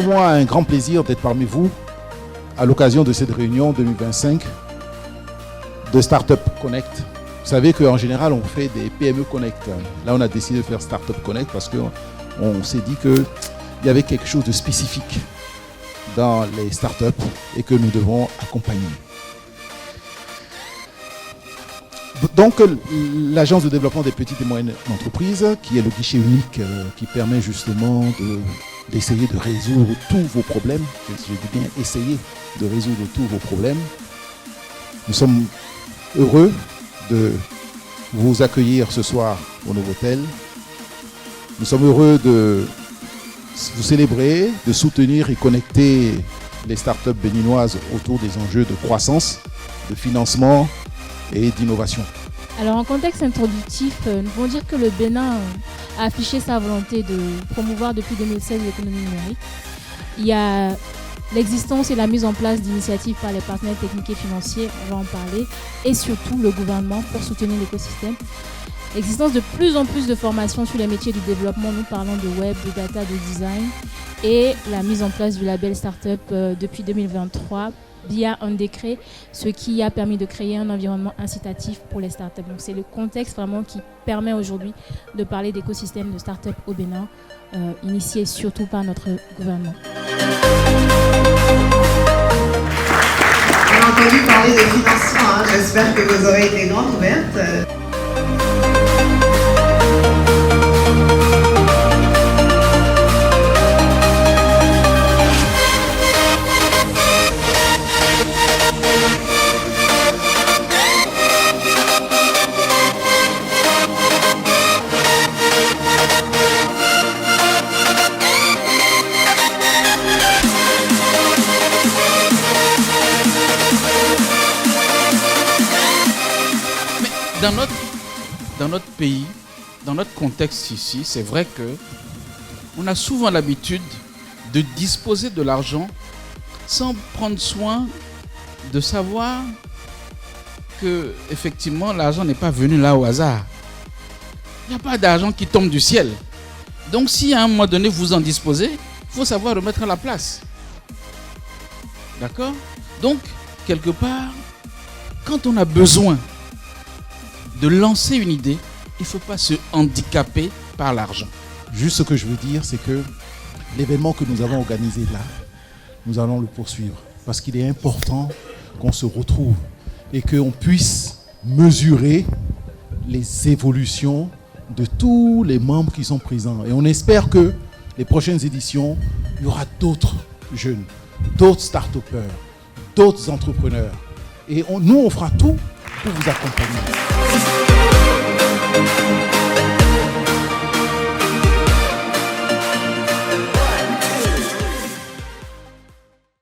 pour moi un grand plaisir d'être parmi vous à l'occasion de cette réunion 2025 de Startup Connect. Vous savez qu'en général, on fait des PME Connect. Là, on a décidé de faire Startup Connect parce qu'on s'est dit qu'il y avait quelque chose de spécifique dans les startups et que nous devons accompagner. Donc, l'Agence de développement des petites et moyennes entreprises, qui est le guichet unique qui permet justement d'essayer de résoudre tous vos problèmes, je dis bien essayer de résoudre tous vos problèmes. Nous sommes heureux de vous accueillir ce soir au Novotel. Nous sommes heureux de vous célébrer, de soutenir et connecter les startups béninoises autour des enjeux de croissance, de financement et d'innovation. Alors en contexte introductif, nous pouvons dire que le Bénin a affiché sa volonté de promouvoir depuis 2016 l'économie numérique. Il y a l'existence et la mise en place d'initiatives par les partenaires techniques et financiers, on va en parler, et surtout le gouvernement pour soutenir l'écosystème. L'existence de plus en plus de formations sur les métiers du développement, nous parlons de web, de data, de design, et la mise en place du label Startup depuis 2023 via un décret, ce qui a permis de créer un environnement incitatif pour les startups. Donc c'est le contexte vraiment qui permet aujourd'hui de parler d'écosystème de startup au Bénin, initié surtout par notre gouvernement. On a entendu parler de financement, j'espère que vos oreilles étaient grandes ouvertes. Dans notre pays, dans notre contexte ici, c'est vrai que on a souvent l'habitude de disposer de l'argent sans prendre soin de savoir que effectivement l'argent n'est pas venu là au hasard. Il n'y a pas d'argent qui tombe du ciel. Donc si à un moment donné vous en disposez, il faut savoir remettre à la place. D'accord ? Donc, quelque part, quand on a besoin de lancer une idée, il ne faut pas se handicaper par l'argent. Juste ce que je veux dire, c'est que l'événement que nous avons organisé là, nous allons le poursuivre. Parce qu'il est important qu'on se retrouve et qu'on puisse mesurer les évolutions de tous les membres qui sont présents. Et on espère que les prochaines éditions, il y aura d'autres jeunes, d'autres start-upers, d'autres entrepreneurs. Et nous, on fera tout pour vous accompagner.